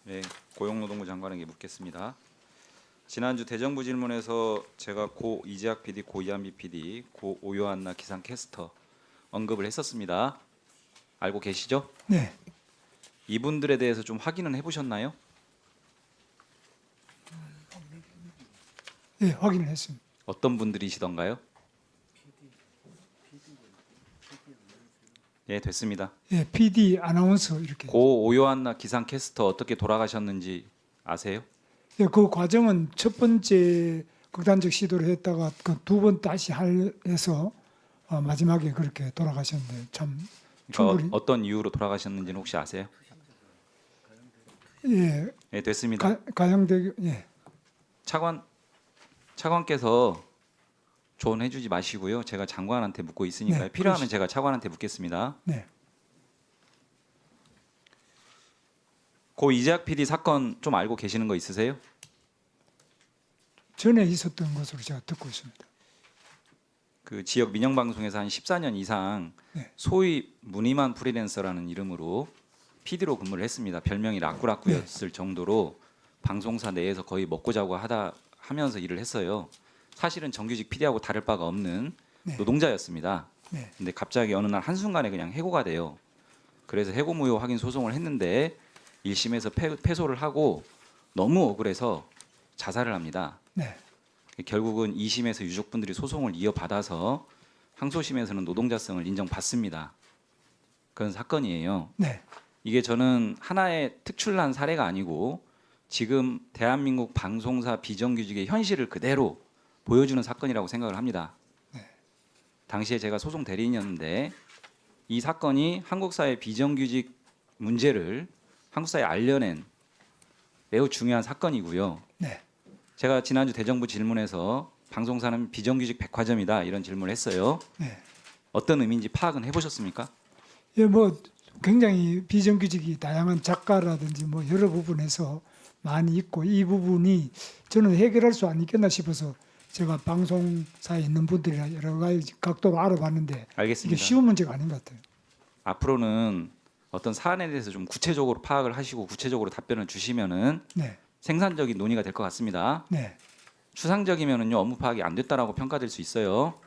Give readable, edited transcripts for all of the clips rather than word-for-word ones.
네, 고용노동부 장관에게 묻겠습니다. 지난주 대정부 질문에서 제가 고 이재학 PD, 고 이한비 PD, 고 오요한나 기상캐스터 언급을 했었습니다. 알고 계시죠? 네, 이분들에 대해서 좀 확인은 해보셨나요? 예, 확인을 했습니다. 어떤 분들이시던가요? 예, 됐습니다. 예, PD 아나운서 이렇게. 고 오요한나 기상캐스터 어떻게 돌아가셨는지 아세요? 예, 그 과정은 첫 번째 극단적 시도를 했다가 그 두 번 다시 해서 마지막에 그렇게 돌아가셨는데 참 그러니까 충분히 어떤 이유로 돌아가셨는지는 혹시 아세요? 예, 예, 됐습니다. 가양대교 예, 차관께서 조언해주지 마시고요. 제가 장관한테 묻고 있으니까요. 네, 필요하면 제가 차관한테 묻겠습니다. 네, 고 이재학 PD 사건 좀 알고 계시는 거 있으세요? 전에 있었던 것으로 제가 듣고 있습니다. 그 지역 민영 방송에서 한 14년 이상 네. 소위 무늬만 프리랜서라는 이름으로 PD로 근무를 했습니다. 별명이 라꾸라꾸였을 정도로 방송사 내에서 거의 먹고 자고 하면서 일을 했어요. 사실은 정규직 PD하고 다를 바가 없는 네. 노동자였습니다. 네, 근데 갑자기 어느 날 한순간에 그냥 해고가 돼요. 그래서 해고 무효 확인 소송을 했는데 1심에서 패소를 하고 너무 억울해서 자살을 합니다. 네, 결국은 2심에서 유족분들이 소송을 이어받아서 항소심에서는 노동자성을 인정받습니다. 그런 사건이에요. 네, 이게 저는 하나의 특출난 사례가 아니고 지금 대한민국 방송사 비정규직의 현실을 그대로 보여주는 사건이라고 생각을 합니다. 당시에 제가 소송 대리인이었는데 이 사건이 한국 사회 비정규직 문제를 한국 사회에 알려낸 매우 중요한 사건이고요. 네. 제가 지난주 대정부 질문에서 방송사는 비정규직 백화점이다 이런 질문을 했어요. 네. 어떤 의미인지 파악은 해보셨습니까? 예, 뭐 굉장히 비정규직이 다양한 작가라든지 뭐 여러 부분에서 많이 있고 이 부분이 저는 해결할 수 안 있겠나 싶어서 제가 방송사에 있는 분들이랑 여러 가지 각도로 알아봤는데 이게 알겠습니다. 쉬운 문제가 아닌 것 같아요. 앞으로는 어떤 사안에 대해서 좀 구체적으로 파악을 하시고 구체적으로 답변을 주시면은 네, 생산적인 논의가 될 것 같습니다. 네, 추상적이면은요 업무 파악이 안 됐다라고 평가될 수 있어요.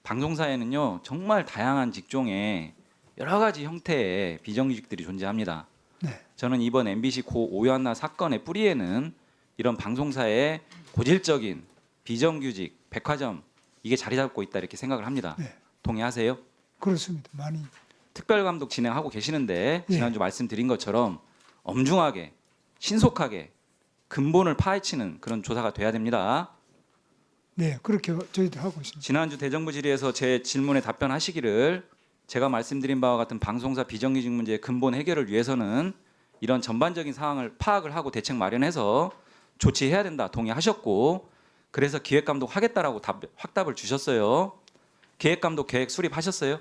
방송사에는요 정말 다양한 직종의 여러 가지 형태의 비정규직들이 존재합니다. 네, 저는 이번 MBC 고 오연나 사건의 뿌리에는 이런 방송사의 고질적인 비정규직 백화점 이게 자리 잡고 있다 이렇게 생각을 합니다. 네. 동의하세요? 그렇습니다. 많이 특별감독 진행하고 계시는데 예. 지난주 말씀드린 것처럼 엄중하게 신속하게 근본을 파헤치는 그런 조사가 돼야 됩니다. 네 그렇게 저희들 하고 있습니다. 지난주 대정부 질의에서 제 질문에 답변하시기를 제가 말씀드린 바와 같은 방송사 비정규직 문제의 근본 해결을 위해서는 이런 전반적인 상황을 파악을 하고 대책 마련해서 조치해야 된다 동의하셨고 그래서 기획감독 하겠다라고 확답을 주셨어요. 기획감독 계획 수립하셨어요?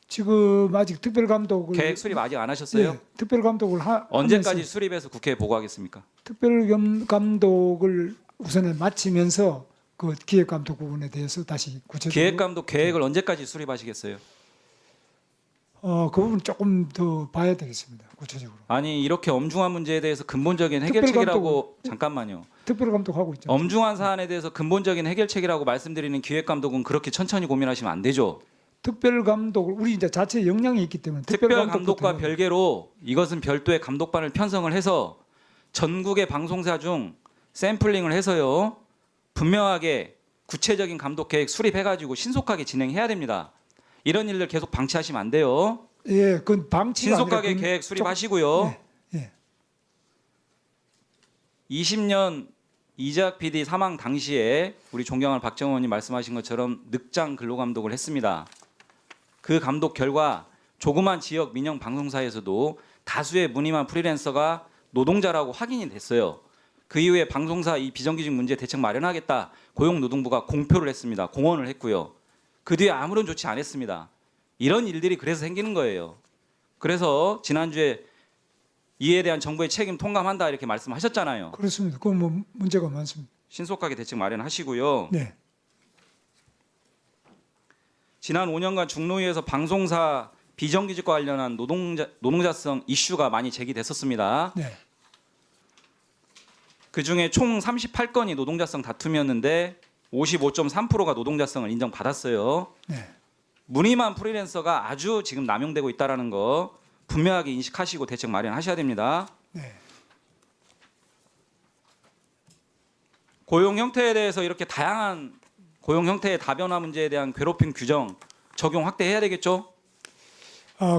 지금 아직 특별감독을 계획 수립 아직 안 하셨어요? 예, 특별감독을 언제까지 하면서 수립해서 국회에 보고하겠습니까? 특별감독을 우선에 마치면서 그 기획감독 부분에 대해서 다시 구체적으로 기획감독 계획을 언제까지 수립하시겠어요? 그 부분 조금 더 봐야 되겠습니다. 구체적으로. 아니 이렇게 엄중한 문제에 대해서 근본적인 해결책이라고 잠깐만요. 특별감독하고 있죠. 엄중한 사안에 대해서 근본적인 해결책이라고 말씀드리는 기획감독은 그렇게 천천히 고민하시면 안 되죠. 특별감독을 우리 이제 자체 역량이 있기 때문에 특별감독과 별개로 이것은 별도의 감독반을 편성을 해서 전국의 방송사 중 샘플링을 해서요. 분명하게 구체적인 감독 계획 수립해가지고 신속하게 진행해야 됩니다. 이런 일들 계속 방치하시면 안 돼요. 예, 그건 방치가 신속하게 아니라 계획 수립하시고요. 예, 예. 20년 이재학 PD 사망 당시에 우리 존경하는 박정원 의원님 말씀하신 것처럼 늑장 근로감독을 했습니다. 그 감독 결과 조그만 지역 민영 방송사에서도 다수의 무늬만 프리랜서가 노동자라고 확인이 됐어요. 그 이후에 방송사 이 비정규직 문제 대책 마련하겠다 고용노동부가 공표를 했습니다. 공언을 했고요. 그 뒤에 아무런 조치 안 했습니다. 이런 일들이 그래서 생기는 거예요. 그래서 지난주에 이에 대한 정부의 책임 통감한다 이렇게 말씀하셨잖아요. 그렇습니다. 그건 뭐 문제가 많습니다. 신속하게 대책 마련하시고요. 네, 지난 5년간 중노위에서 방송사 비정규직과 관련한 노동자성 이슈가 많이 제기됐었습니다. 네. 그중에 총 38건이 노동자성 다툼이었는데 55.3%가 노동자성을 인정받았어요. 네. 무늬만 프리랜서가 아주 지금 남용되고 있다는 거 분명하게 인식하시고 대책 마련하셔야 됩니다. 네. 고용 형태에 대해서 이렇게 다양한 고용 형태의 다변화 문제에 대한 괴롭힘 규정 적용 확대해야 되겠죠?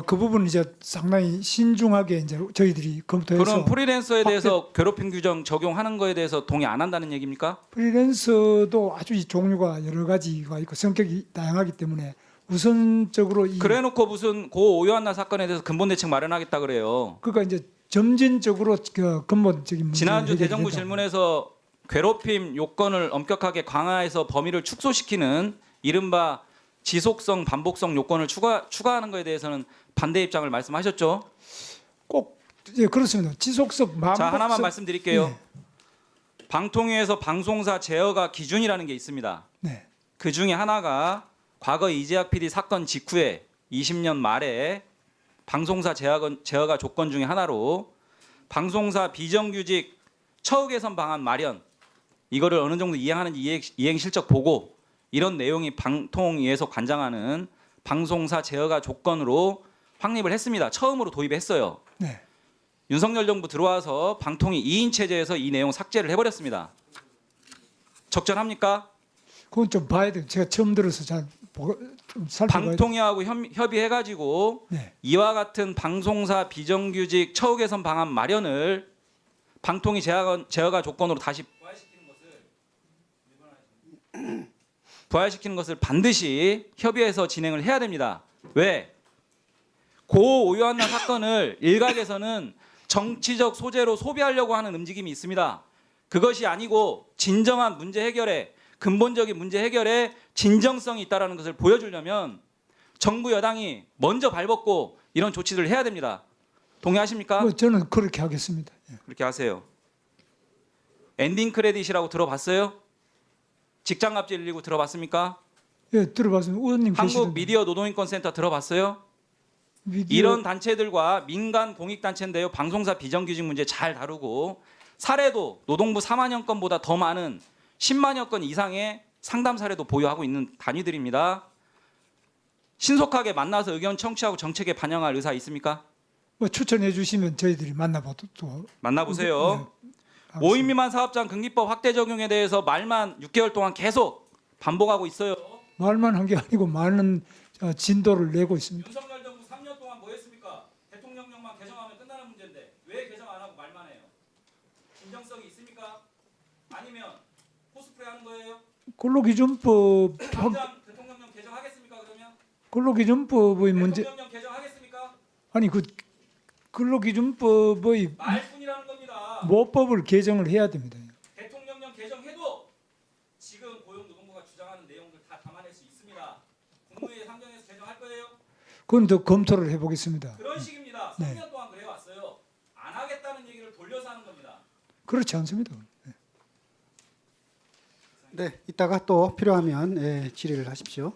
그 부분은 이제 상당히 신중하게 이제 저희들이 검토해서 그럼 프리랜서에 대해서 괴롭힘 규정 적용하는 거에 대해서 동의 안 한다는 얘기입니까? 프리랜서도 아주 종류가 여러 가지가 있고 성격이 다양하기 때문에 우선적으로 그래놓고 무슨 고 오요한나 사건에 대해서 근본 대책 마련하겠다 그래요. 그러니까 이제 점진적으로 그 근본적인 문제 지난주 해결이 대정부 된다고. 질문에서 괴롭힘 요건을 엄격하게 강화해서 범위를 축소시키는 이른바 지속성, 반복성 요건을 추가하는 것에 대해서는 반대 입장을 말씀하셨죠. 꼭 그렇습니다. 지속성, 반복성. 자, 하나만 말씀드릴게요. 네. 방통위에서 방송사 제어가 기준이라는 게 있습니다. 네. 그 중에 하나가 과거 이재학 PD 사건 직후에 20년 말에 방송사 제어가 조건 중에 하나로 방송사 비정규직 처우 개선 방안 마련 이거를 어느 정도 이행하는지 이행 실적 보고 이런 내용이 방통위에서 관장하는 방송사 제어가 조건으로 확립을 했습니다. 처음으로 도입했어요. 네. 윤석열 정부 들어와서 방통위 2인 체제에서 이 내용 삭제를 해버렸습니다. 적절합니까? 그건 좀 봐야 돼요. 제가 처음 들어서 좀 살펴봐야 돼요. 방통위하고 협의해가지고 네. 이와 같은 방송사 비정규직 처우 개선 방안 마련을 방통위 제어가 조건으로 다시 부활시키는 것을 반드시 협의해서 진행을 해야 됩니다. 왜? 고 오요한나 사건을 일각에서는 정치적 소재로 소비하려고 하는 움직임이 있습니다. 그것이 아니고 진정한 문제 해결에 근본적인 문제 해결에 진정성이 있다는 것을 보여주려면 정부 여당이 먼저 발벗고 이런 조치들을 해야 됩니다. 동의하십니까? 저는 그렇게 하겠습니다. 예. 그렇게 하세요. 엔딩 크레딧이라고 들어봤어요? 직장갑질 119 들어봤습니까? 예, 들어봤습니다. 의원님 한국 계시던데. 미디어 노동인권센터 들어봤어요? 이런 단체들과 민간 공익단체인데요. 방송사 비정규직 문제 잘 다루고 사례도 노동부 4만여 건보다 더 많은 10만여 건 이상의 상담 사례도 보유하고 있는 단위들입니다. 신속하게 만나서 의견 청취하고 정책에 반영할 의사 있습니까? 뭐 추천해 주시면 저희들이 만나보도 만나보세요. 네, 5인 미만 사업장 긍기법 확대 적용에 대해서 말만 6개월 동안 계속 반복하고 있어요. 말만 한 게 아니고 많은 진도를 내고 있습니다. 윤석열 정부 3년 동안 뭐 했습니까? 대통령령만 개정하면 끝나는 문제인데 왜 개정 안 하고 말만 해요? 진정성이 있습니까? 아니면 코스프레 하는 거예요? 근로기준법 당장 대통령령 개정하겠습니까 그러면? 근로기준법의 문제 대통령령 개정하겠습니까? 아니 그 근로기준법의 말뿐이라는 겁니다. 모법을 개정을 해야 됩니다. 대통령령 개정해도 지금 고용노동부가 주장하는 내용들 다 담아낼 수 있습니다. 국무회의 상정해서 개정할 거예요? 그건 더 검토를 해보겠습니다. 그런 식입니다. 네. 3년 동안 그래왔어요. 안 하겠다는 얘기를 돌려서 하는 겁니다. 그렇지 않습니다. 네, 이따가 또 필요하면 질의를 하십시오.